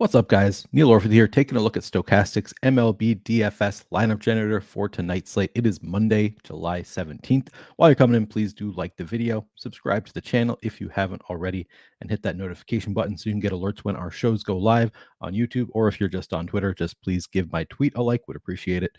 What's up, guys? Neil Orfield here, taking a look at Stokastic's MLB DFS Lineup Generator for tonight's slate. It is Monday, July 17th. While you're coming in, please do like the video, subscribe to the channel if you haven't already, and hit that notification button so you can get alerts when our shows go live on YouTube, or if you're just on Twitter, just please give my tweet a like, would appreciate it.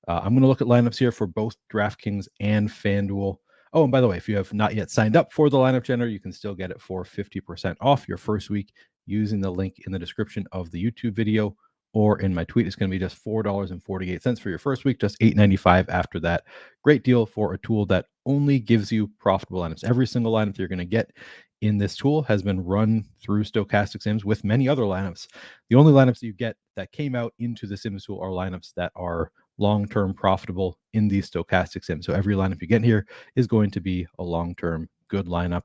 I'm going to look at lineups here for both DraftKings and FanDuel. Oh, and by the way, if you have not yet signed up for the lineup generator, you can still get it for 50% off your first week using the link in the description of the YouTube video or in my tweet. It's going to be just $4.48 for your first week, just $8.95 after that. Great deal for a tool that only gives you profitable lineups. Every single lineup you're going to get in this tool has been run through Stokastic Sims with many other lineups. The only lineups that you get that came out into the Sims tool are lineups that are long-term profitable in the Stokastic Sim. So every lineup you get here is going to be a long-term good lineup.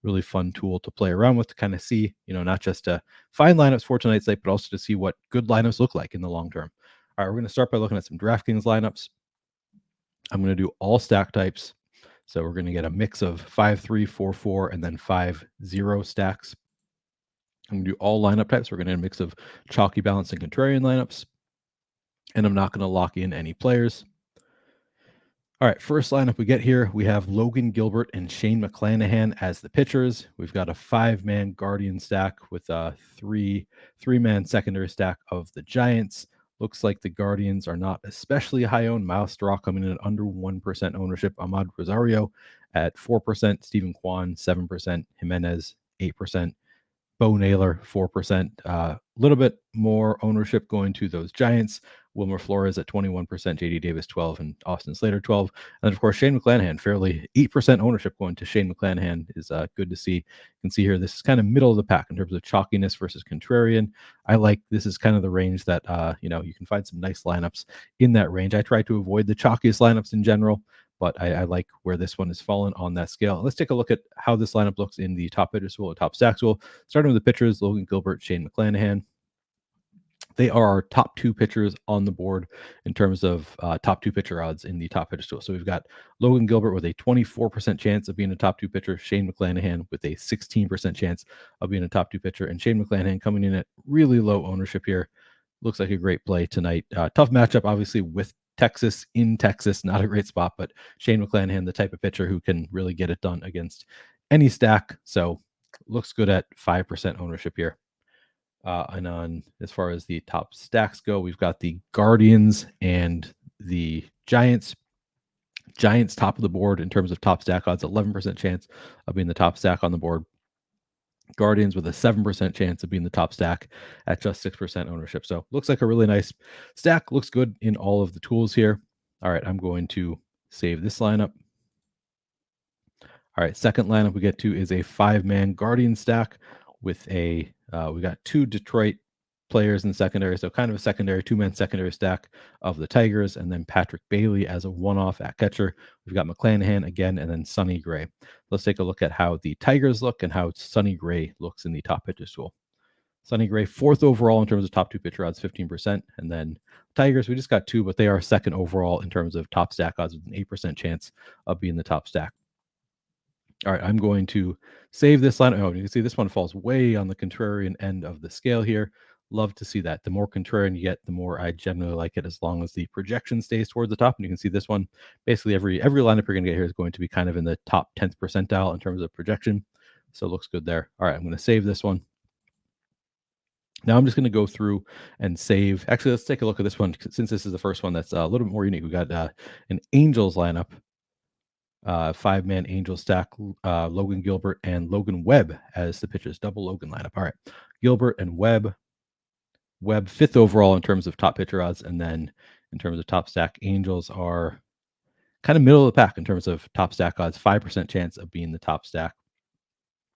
Really fun tool to play around with to kind of see, not just to find lineups for tonight's slate, but also to see what good lineups look like in the long term. All right, we're going to start by looking at some DraftKings lineups. I'm going to do all stack types. So we're going to get a mix of 5-3, 4-4, and then 5-0 stacks. I'm going to do all lineup types. We're going to get a mix of chalky, balanced, and contrarian lineups. And I'm not going to lock in any players. All right, first lineup we get here, we have Logan Gilbert and Shane McClanahan as the pitchers. We've got a 5-man Guardian stack with a three-man secondary stack of the Giants. Looks like the Guardians are not especially high owned. Miles Straw coming in at under 1% ownership. Ahmad Rosario at 4%. Stephen Kwan, 7%. Jimenez, 8%. Bo Naylor, 4%. A little bit more ownership going to those Giants. Wilmer Flores at 21%, JD Davis 12%, and Austin Slater 12%. And then, of course, Shane McClanahan, fairly 8% ownership going to Shane McClanahan is good to see. You can see here, this is kind of middle of the pack in terms of chalkiness versus contrarian. I like this is kind of the range that, you can find some nice lineups in that range. I try to avoid the chalkiest lineups in general, but I like where this one has fallen on that scale. Let's take a look at how this lineup looks in the top pitchers tool, top stacks tool. Starting with the pitchers, Logan Gilbert, Shane McClanahan. They are our top two pitchers on the board in terms of top two pitcher odds in the top pitchers tool. So we've got Logan Gilbert with a 24% chance of being a top two pitcher, Shane McClanahan with a 16% chance of being a top two pitcher, and Shane McClanahan coming in at really low ownership here. Looks like a great play tonight. Tough matchup, obviously, with Texas in Texas. Not a great spot, but Shane McClanahan, the type of pitcher who can really get it done against any stack. So looks good at 5% ownership here. And on as far as the top stacks go, we've got the Guardians and the Giants. Giants top of the board in terms of top stack odds, 11% chance of being the top stack on the board. Guardians with a 7% chance of being the top stack at just 6% ownership. So looks like a really nice stack. Looks good in all of the tools here. All right, I'm going to save this lineup. All right, second lineup we get to is a 5-man Guardian stack with a we got two Detroit players in the secondary, so kind of a secondary 2-man secondary stack of the Tigers, and then Patrick Bailey as a one-off at catcher. We've got McClanahan again, and then Sonny Gray. Let's take a look at how the Tigers look and how Sonny Gray looks in the top pitchers tool. Sonny Gray, 4th overall in terms of top two pitcher odds, 15%. And then Tigers, we just got 2, but they are 2nd overall in terms of top stack odds with an 8% chance of being the top stack. All right, I'm going to save this line. Oh, you can see this one falls way on the contrarian end of the scale here. Love to see that. The more contrarian you get, the more I generally like it, as long as the projection stays towards the top. And you can see this one, basically every lineup you're going to get here is going to be kind of in the top 10th percentile in terms of projection. So it looks good there. All right, I'm going to save this one. Now I'm just going to go through and save. Actually, let's take a look at this one, since this is the first one that's a little bit more unique. We got an Angels lineup. 5-man Angel stack, Logan Gilbert and Logan Webb as the pitchers, double Logan lineup. All right, Gilbert and Webb. Webb 5th overall in terms of top pitcher odds, and then in terms of top stack, Angels are kind of middle of the pack in terms of top stack odds, 5% chance of being the top stack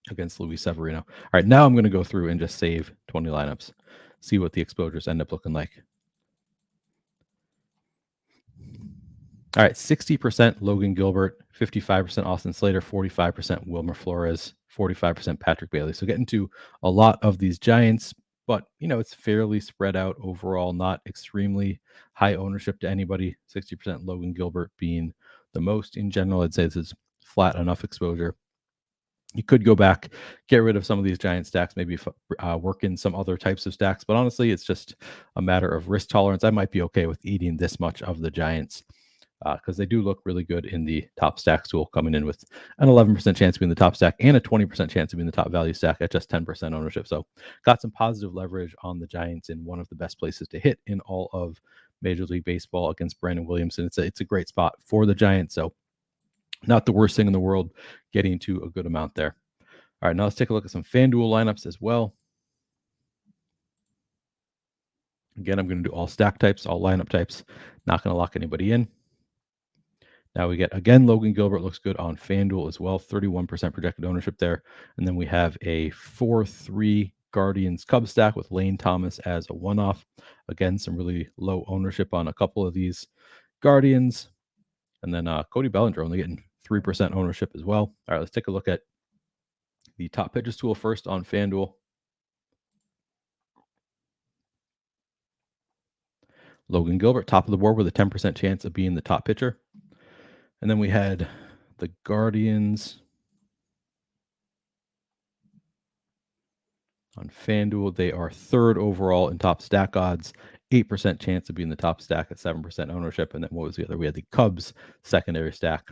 against Luis Severino. All right, now I'm going to go through and just save 20 lineups, see what the exposures end up looking like. All right, 60% Logan Gilbert, 55% Austin Slater, 45% Wilmer Flores, 45% Patrick Bailey. So getting to a lot of these Giants, but it's fairly spread out overall, not extremely high ownership to anybody. 60% Logan Gilbert being the most in general. I'd say this is flat enough exposure. You could go back, get rid of some of these giant stacks, maybe work in some other types of stacks. But honestly, it's just a matter of risk tolerance. I might be okay with eating this much of the Giants because they do look really good in the top stacks tool, coming in with an 11% chance of being the top stack and a 20% chance of being the top value stack at just 10% ownership. So got some positive leverage on the Giants in one of the best places to hit in all of Major League Baseball against Brandon Williamson. It's a great spot for the Giants. So not the worst thing in the world, getting to a good amount there. All right, now let's take a look at some FanDuel lineups as well. Again, I'm going to do all stack types, all lineup types, not going to lock anybody in. Now we get, again, Logan Gilbert looks good on FanDuel as well, 31% projected ownership there. And then we have a 4-3 Guardians Cubs stack with Lane Thomas as a one-off. Again, some really low ownership on a couple of these Guardians. And then Cody Bellinger only getting 3% ownership as well. All right, let's take a look at the top pitchers tool first on FanDuel. Logan Gilbert, top of the board with a 10% chance of being the top pitcher. And then we had the Guardians on FanDuel. They are third overall in top stack odds, 8% chance of being the top stack at 7% ownership. And then what was the other? We had the Cubs secondary stack,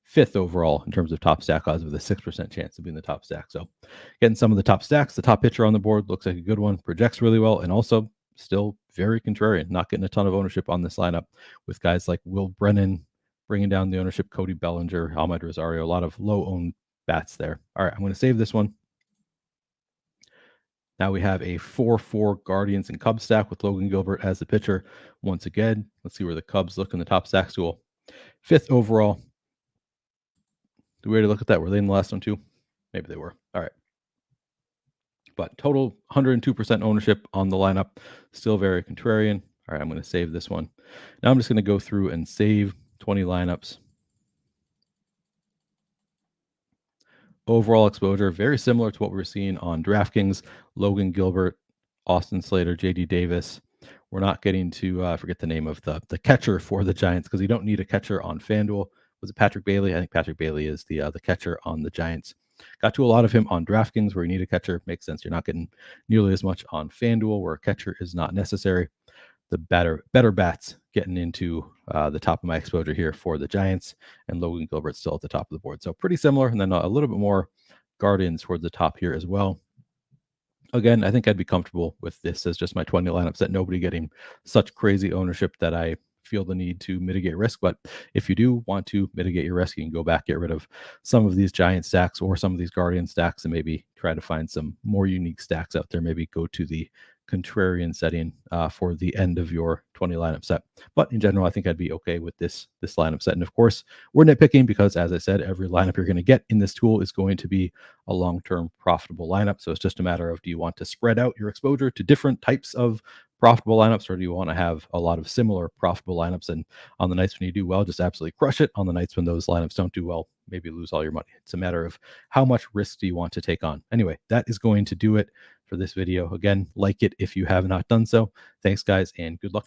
fifth overall in terms of top stack odds with a 6% chance of being the top stack. So getting some of the top stacks, the top pitcher on the board looks like a good one, projects really well, and also still very contrarian, not getting a ton of ownership on this lineup with guys like Will Brennan bringing down the ownership, Cody Bellinger, Almed Rosario, a lot of low-owned bats there. All right, I'm going to save this one. Now we have a 4-4 Guardians and Cubs stack with Logan Gilbert as the pitcher. Once again, let's see where the Cubs look in the top stack tool. Fifth overall. Do we already look at that? Were they in the last one too? Maybe they were. All right. But total 102% ownership on the lineup. Still very contrarian. All right, I'm going to save this one. Now I'm just going to go through and save 20 lineups. Overall exposure, very similar to what we're seeing on DraftKings. Logan Gilbert, Austin Slater, JD Davis. We're not getting to, I forget the name of the catcher for the Giants because you don't need a catcher on FanDuel. Was it Patrick Bailey? I think Patrick Bailey is the catcher on the Giants. Got to a lot of him on DraftKings where you need a catcher. Makes sense. You're not getting nearly as much on FanDuel where a catcher is not necessary. The better bats getting into the top of my exposure here for the Giants, and Logan Gilbert still at the top of the board. So pretty similar, and then a little bit more Guardians towards the top here as well. Again, I think I'd be comfortable with this as just my 20 lineup set. Nobody getting such crazy ownership that I feel the need to mitigate risk. But if you do want to mitigate your risk, you can go back, get rid of some of these giant stacks or some of these Guardian stacks and maybe try to find some more unique stacks out there. Maybe go to the contrarian setting for the end of your 20 lineup set. But in general, I think I'd be okay with this lineup set. And of course, we're nitpicking because, as I said, every lineup you're going to get in this tool is going to be a long-term profitable lineup. So it's just a matter of, do you want to spread out your exposure to different types of profitable lineups, or do you want to have a lot of similar profitable lineups? And on the nights when you do well, just absolutely crush it. On the nights when those lineups don't do well, maybe lose all your money. It's a matter of how much risk do you want to take on. Anyway, that is going to do it for this video. Again, like it if you have not done so. Thanks, guys, and good luck.